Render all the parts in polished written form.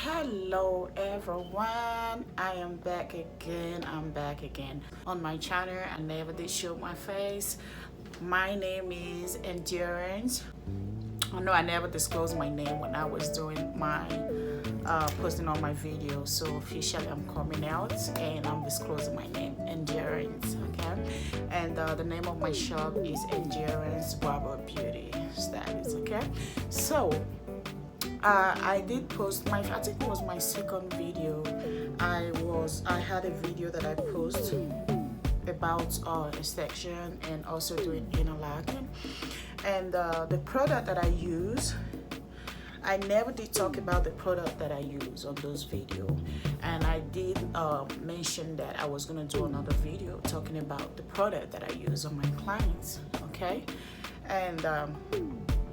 Hello everyone, I am back again. I'm back again on my channel. I never did show my face. My name is Endurance. I know I never disclosed my name when I was doing my posting on my videos, so officially I'm coming out and I'm disclosing my name, Endurance. Okay, and the name of my shop is Endurance Barber Beauty Stylist. Okay, so I did post I think it was my second video. I had a video that I posted about extraction and also doing inner locking, and the product that I use, I never did talk about the product that I use on those videos, and I did mention that I was going to do another video talking about the product that I use on my clients. Okay, and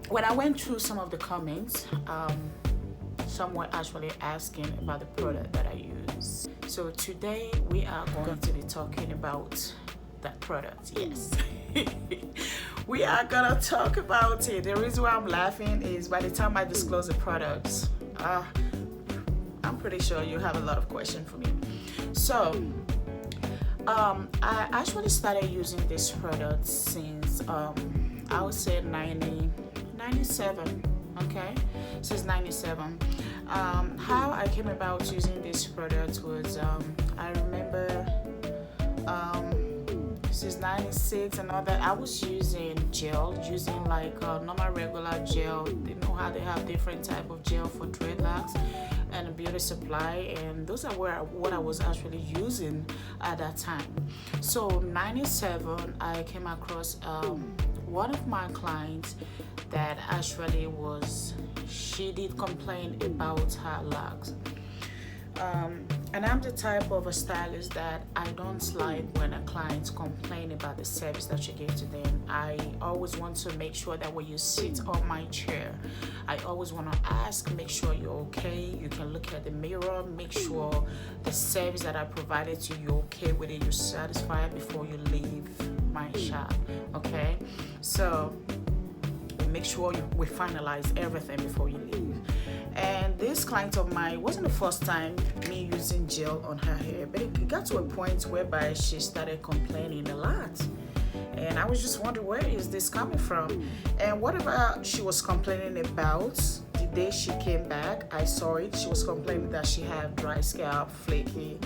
when I went through some of the comments, someone actually asking about the product that I use. So today we are going to be talking about that product. Yes. We are gonna talk about it. The reason why I'm laughing is by the time I disclose the products, I'm pretty sure you have a lot of questions for me. So I actually started using this product since I would say 97. Okay, since 97. How I came about using this product was I remember since 96 and all that, I was using gel, using like normal regular gel. You know how they have different type of gel for dreadlocks and a beauty supply, and those are what I was actually using at that time. So 97, I came across one of my clients that actually she did complain about her locks. And I'm the type of a stylist that I don't like when a client complain about the service that you give to them. I always want to make sure that when you sit on my chair, I always want to ask, make sure you're okay. You can look at the mirror, make sure the service that I provided to you, you're okay with it, you're satisfied before you leave my shop. Okay, so make sure we finalize everything before you leave. And this client of mine, it wasn't the first time me using gel on her hair, but it got to a point whereby she started complaining a lot, and I was just wondering, where is this coming from? And whatever she was complaining about, the day she came back, I saw it. She was complaining that she had dry scalp, flaky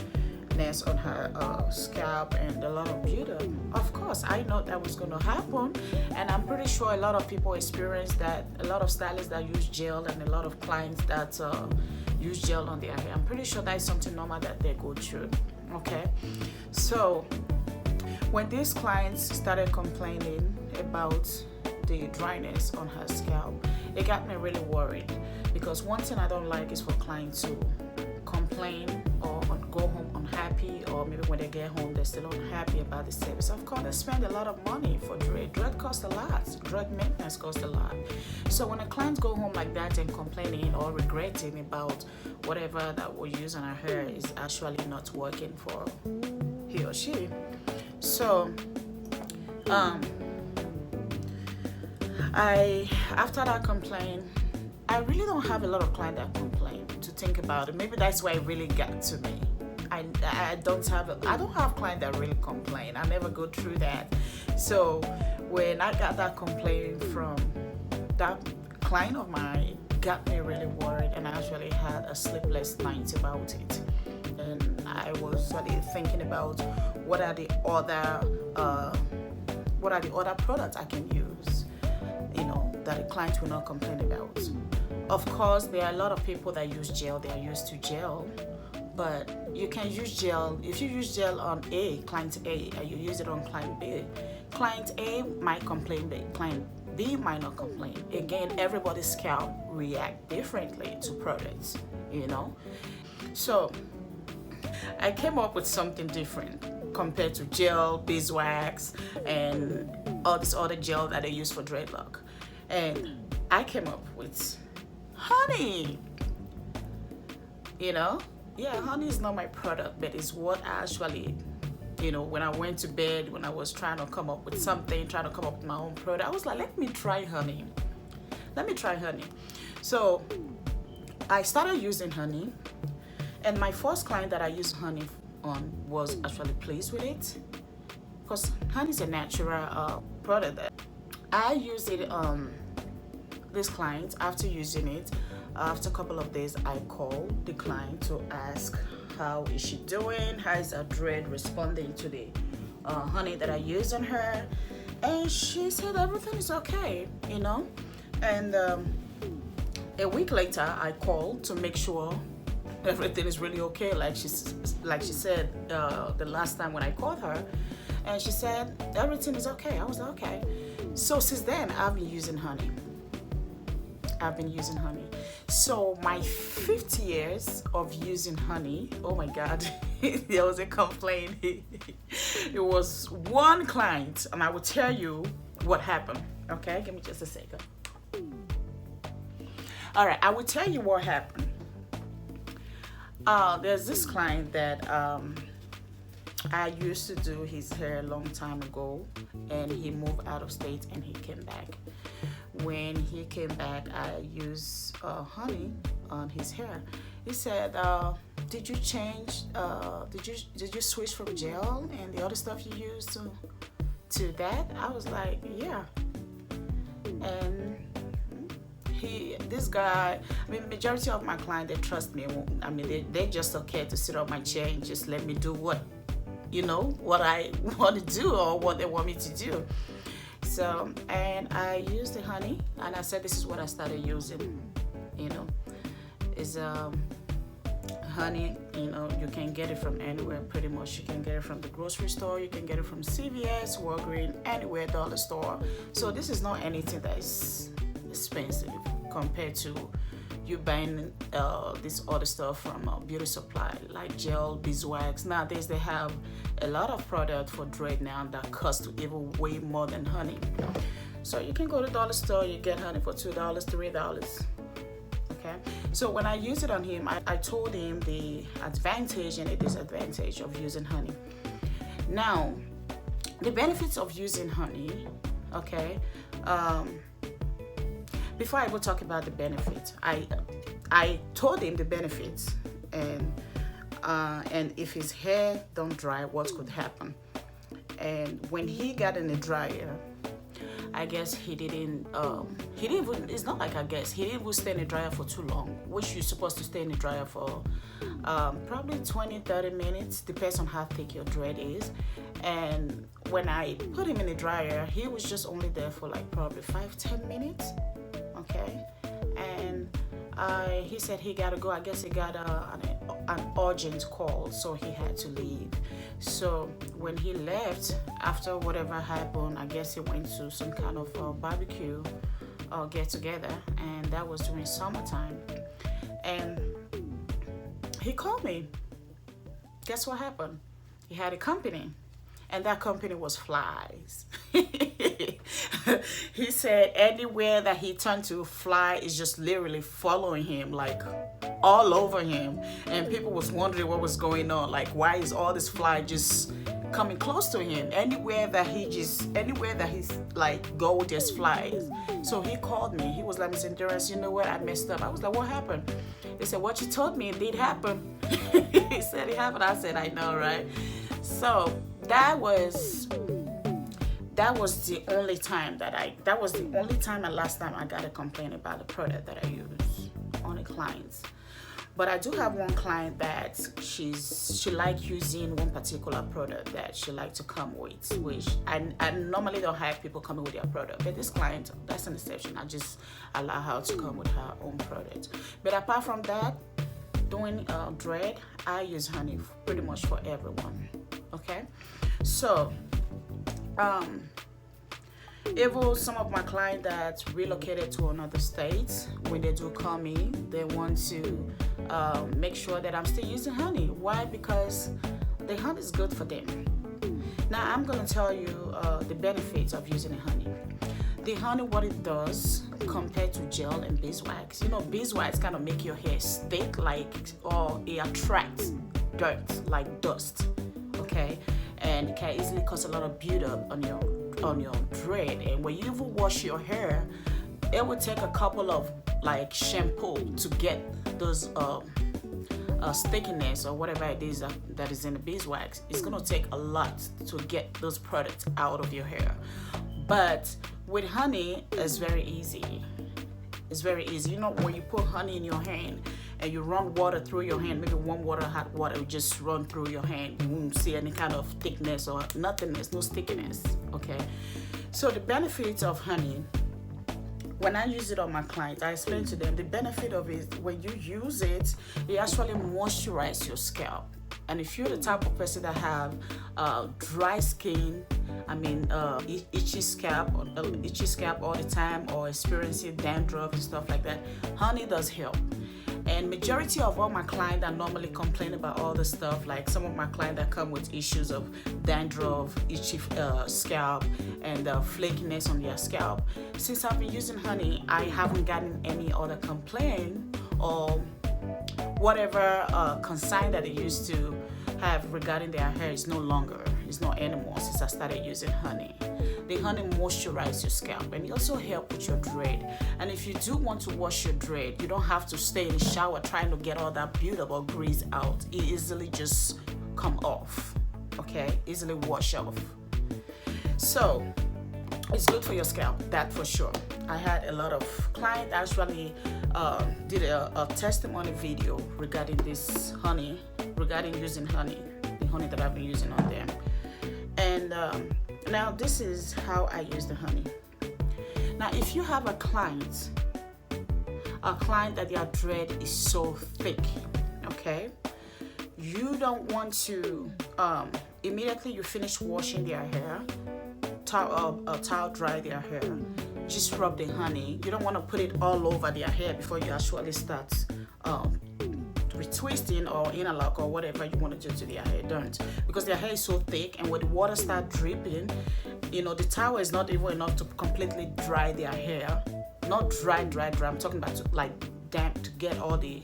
on her scalp, and a lot of beauty. Of course, I know that was going to happen, and I'm pretty sure a lot of people experience that. A lot of stylists that use gel and a lot of clients that use gel on their hair. I'm pretty sure that is something normal that they go through. Okay, so when these clients started complaining about the dryness on her scalp, it got me really worried, because one thing I don't like is for clients to complain or go home unhappy, or maybe when they get home they're still unhappy about the service. Of course, they spend a lot of money for dread costs a lot, dread maintenance costs a lot. So when a client go home like that and complaining or regretting about whatever that we use on our hair is actually not working for he or she, so after that complaint, I really don't have a lot of clients that complain, to think about it. Maybe that's why it really got to me. I don't have clients that really complain. I never go through that. So when I got that complaint from that client of mine, it got me really worried, and I actually had a sleepless night about it. And I was really thinking about what are the other products I can use, that a client will not complain about. Of course, there are a lot of people that use gel. They are used to gel, but you can use gel. If you use gel on client A, and you use it on client B, client A might complain, but client B might not complain. Again, everybody's scalp react differently to products, So I came up with something different compared to gel, beeswax, and all this other gel that they use for dreadlock. And I came up with honey. Honey is not my product, but it's what I actually, when I went to bed, when I was trying to come up with something, trying to come up with my own product, I was like, let me try honey. So I started using honey, and my first client that I used honey on was actually pleased with it, because honey is a natural product. That I used it on this client. After using it, after a couple of days, I called the client to ask how is she doing, how is her dread responding to the honey that I used on her, and she said everything is okay, you know. And a week later, I called to make sure everything is really okay, like she said the last time when I called her, and she said everything is okay. I was like, okay. So since then, I've been using honey. So my 50 years of using honey, oh my God, there was a complaint. It was one client, and I will tell you what happened. Okay, give me just a second. All right, I will tell you what happened. There's this client that I used to do his hair a long time ago, and he moved out of state and he came back. When he came back, I used honey on his hair. He said, "Did you change? Did you switch from gel and the other stuff you used to that?" I was like, "Yeah." And this guy, I mean, majority of my clients, they trust me. I mean, they just okay to sit on my chair and just let me do what I want to do or what they want me to do. So, and I used the honey, and I said, this is what I started using. Is honey. You can get it from anywhere. Pretty much, you can get it from the grocery store. You can get it from CVS, Walgreens, anywhere, dollar store. So this is not anything that is expensive compared to you buying this other stuff from beauty supply like gel, beeswax. Nowadays they have a lot of product for dread now that cost even way more than honey. So you can go to the dollar store, you get honey for $2, $3. Okay, so when I use it on him, I told him the advantage and the disadvantage of using honey. Now, the benefits of using honey, okay. Before I will talk about the benefits, I told him the benefits and if his hair don't dry, what could happen. And when he got in the dryer, I guess he didn't even, it's not like I guess, he didn't even stay in the dryer for too long, which you're supposed to stay in the dryer for probably 20-30 minutes, depends on how thick your dread is. And when I put him in the dryer, he was just only there for like probably 5-10 minutes. Okay, and he said he gotta go. I guess he got an urgent call, so he had to leave. So when he left, after whatever happened, I guess he went to some kind of barbecue or get together, and that was during summertime. And he called me. Guess what happened? He had a company, and that company was flies. He said anywhere that he turned to, fly is just literally following him, like all over him. And people was wondering what was going on. Like, why is all this fly just coming close to him? Anywhere that he's like go, there's flies. So he called me. He was like, "Miss Endurance, you know what? I messed up." I was like, "What happened?" They said, "What you told me, it did happen." He said it happened. I said, "I know, right?" So that was the only time and last time I got a complaint about the product that I use on the clients. But I do have one client that she like using one particular product that she like to come with, which I normally don't have people coming with their product. But this client, that's an exception. I just allow her to come with her own product. But apart from that, doing dread, I use honey pretty much for everyone. Okay, so even some of my clients that relocated to another state, when they do call me, they want to make sure that I'm still using honey. Why? Because the honey is good for them. Now I'm going to tell you the benefits of using the honey. The honey, what it does compared to gel and beeswax, beeswax kind of make your hair stick, or it attracts dirt, like dust, okay? And it can easily cause a lot of buildup on your dread. And when you even wash your hair, it will take a couple of like shampoo to get those stickiness or whatever it is that is in the beeswax. It's gonna take a lot to get those products out of your hair. But with honey, it's very easy. It's very easy. You know, when you put honey in your hand and you run water through your hand, maybe warm water, hot water, will just run through your hand. You won't see any kind of thickness or nothingness, no stickiness. Okay. So the benefits of honey, when I use it on my clients, I explain to them the benefit of it. When you use it, it actually moisturizes your scalp. And if you're the type of person that have dry skin, itchy scalp all the time, or experiencing dandruff and stuff like that, honey does help. And majority of all my clients that normally complain about all this stuff, like some of my clients that come with issues of dandruff, itchy scalp, and flakiness on their scalp, since I've been using honey, I haven't gotten any other complaint or whatever consign that they used to have regarding their hair is no longer, it's not anymore since I started using honey. The honey moisturizes your scalp, and it also helps with your dread. And if you do want to wash your dread, you don't have to stay in the shower trying to get all that beautiful grease out. It easily just come off, okay? Easily wash off. So it's good for your scalp, that for sure. I had a lot of clients actually did a testimony video regarding this honey, regarding using honey, the honey that I've been using on them. And now this is how I use the honey. Now if you have a client that their dread is so thick, okay, you don't want to immediately you finish washing their hair, towel dry their hair, just rub the honey. You don't want to put it all over their hair before you actually start retwisting or interlock or whatever you want to do to their hair. Don't, because their hair is so thick, and when the water starts dripping, you know, the towel is not even enough to completely dry their hair. Not dry. I'm talking about like damp, to get all the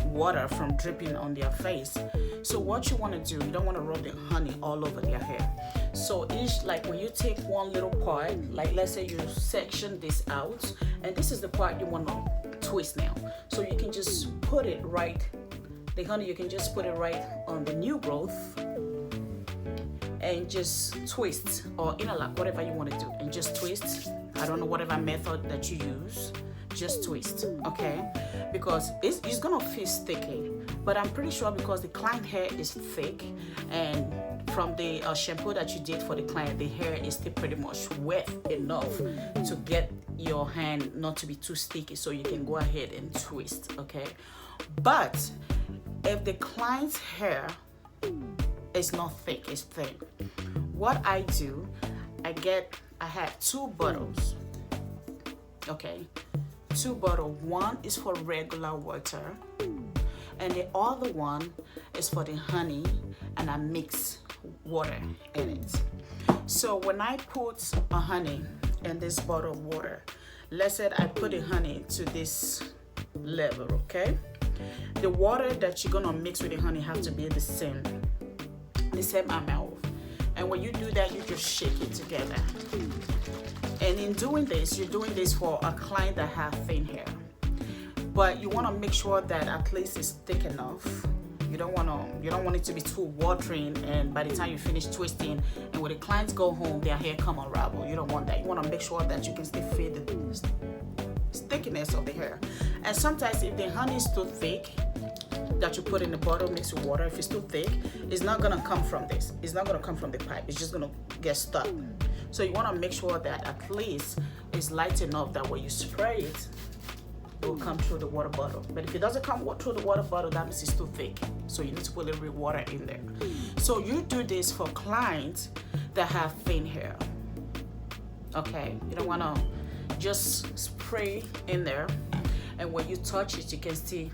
water from dripping on their face. So what you want to do, you don't want to rub the honey all over their hair. So each, like when you take one little part, like let's say you section this out, and this is the part you want to twist now. So you can just put it right, the honey, you can just put it right on the new growth and just twist or interlock, whatever you want to do, and just twist. I don't know, whatever method that you use, just twist, okay? Because it's gonna feel sticky, but I'm pretty sure because the client hair is thick, and from the shampoo that you did for the client, the hair is still pretty much wet enough to get your hand not to be too sticky, so you can go ahead and twist, okay? But if the client's hair is not thick, it's thin, what I do, I have 2 bottles, okay? 2 bottles. One is for regular water, and the other one is for the honey, and I mix water in it. So when I put a honey in this bottle of water, let's say I put the honey to this level, okay? The water that you're gonna mix with the honey has to be the same amount. And when you do that, you just shake it together. And in doing this, you're doing this for a client that has thin hair. But you want to make sure that at least it's thick enough. You don't want it to be too watering, and by the time you finish twisting and when the clients go home, their hair come unravel. You don't want that. You want to make sure that you can still feel the stickiness of the hair. And sometimes if the honey is too thick, that you put in the bottle mixed with water, if it's too thick, it's not gonna come from this. It's not gonna come from the pipe. It's just gonna get stuck. So you wanna make sure that at least it's light enough that when you spray it, it will come through the water bottle. But if it doesn't come through the water bottle, that means it's too thick. So you need to put a little bit of water in there. So you do this for clients that have thin hair. Okay, you don't wanna just spray in there, and when you touch it, you can see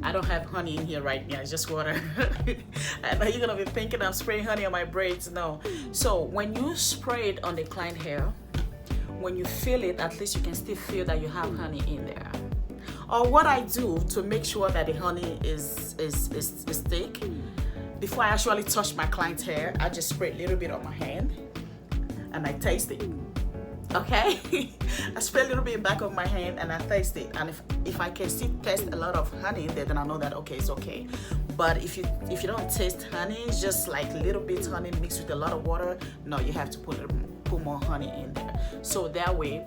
I don't have honey in here right now, it's just water. I know you're gonna be thinking I'm spraying honey on my braids. No. So when you spray it on the client hair, when you feel it, at least you can still feel that you have honey in there. Or what I do to make sure that the honey is thick, before I actually touch my client's hair, I just spray a little bit on my hand and I taste it. Okay. I spray a little bit back of my hand and I taste it, and if I can still taste a lot of honey in there, then I know that okay, it's okay. But if you don't taste honey, it's just like a little bit honey mixed with a lot of water, no, you have to put more honey in there, so that way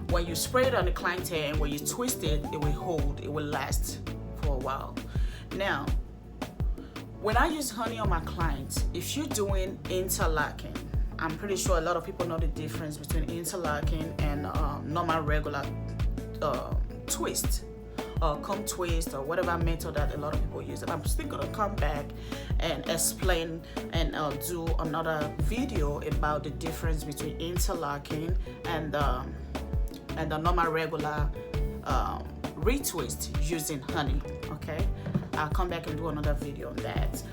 when you spray it on the client's hair and when you twist it, it will hold, it will last for a while. Now, when I use honey on my clients, if you're doing interlocking, I'm pretty sure a lot of people know the difference between interlocking and normal regular twist, or comb twist, or whatever method that a lot of people use. And I'm still gonna come back and explain and do another video about the difference between interlocking and the normal regular retwist using honey. Okay, I'll come back and do another video on that.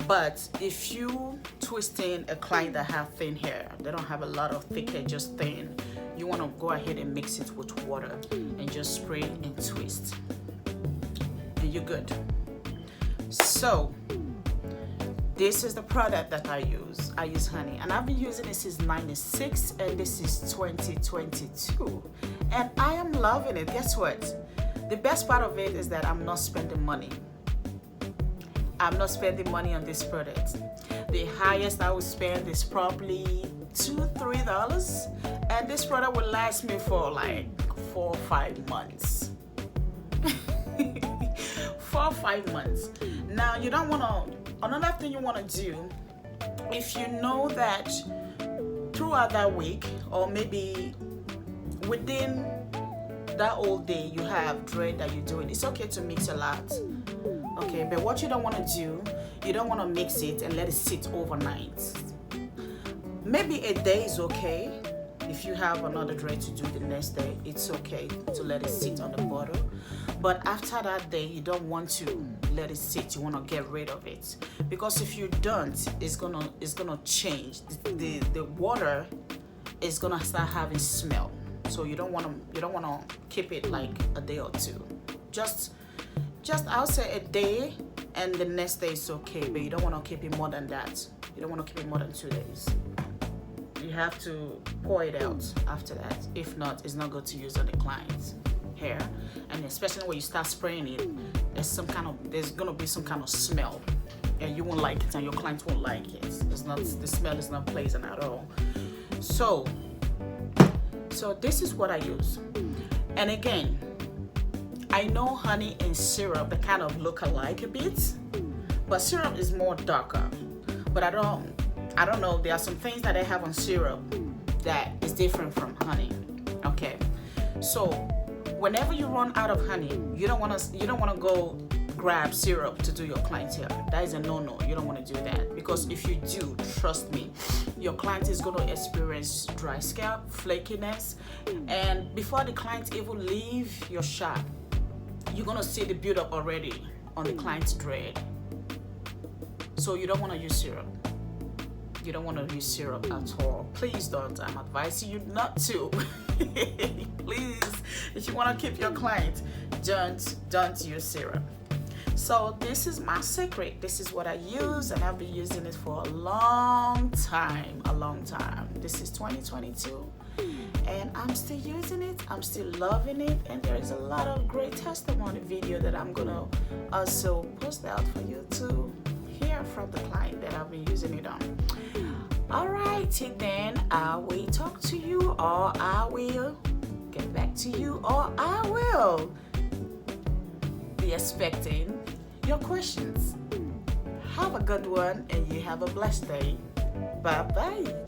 But if you twisting a client that have thin hair, they don't have a lot of thick hair, just thin, you want to go ahead and mix it with water and just spray and twist, and you're good. So this is the product that I use. I use honey, and I've been using it since '96, and this is 2022, and I am loving it. Guess what? The best part of it is that I'm not spending money. I'm not spending money on this product. The highest I would spend is probably $2-3, and this product will last me for like 4 or 5 months. 4 or 5 months. Now, you don't want to, another thing you want to do, if you know that throughout that week, or maybe within that whole day you have dread that you're doing, it's okay to mix a lot. Okay, but what you don't want to do, you don't want to mix it and let it sit overnight. Maybe a day is okay. If you have another dread to do the next day, it's okay to let it sit on the bottle. But after that day, you don't want to let it sit. You want to get rid of it, because if you don't, it's gonna change. The water is gonna start having smell. So you don't want to keep it like a day or two. Just I'll say a day, and the next day is okay, but you don't want to keep it more than that. You don't want to keep it more than 2 days. You have to pour it out after that. If not, it's not good to use on the client's hair. And especially when you start spraying it, there's gonna be some kind of smell, and you won't like it, and your client won't like it. The smell is not pleasant at all. So this is what I use. And again, I know honey and syrup, they kind of look alike a bit, but syrup is more darker. But I don't know, there are some things that I have on syrup that is different from honey. Okay, so whenever you run out of honey, you don't want to go grab syrup to do your client's hair. That is a no-no. You don't want to do that, because if you do, trust me, your client is going to experience dry scalp, flakiness, and before the client even leave your shop, you're going to see the buildup already on the client's dread. So you don't want to use syrup. You don't want to use syrup at all. Please don't. I'm advising you not to. Please, if you want to keep your client, don't use syrup. So this is my secret. This is what I use, and I've been using it for a long time. This is 2022, and I'm still using it. I'm still loving it, and there is a lot of great testimony video that I'm gonna also post out for you to hear from the client that I've been using it on. Alrighty then, I will talk to you, or I will get back to you, or I will be expecting your questions. Have a good one, and you have a blessed day. Bye bye.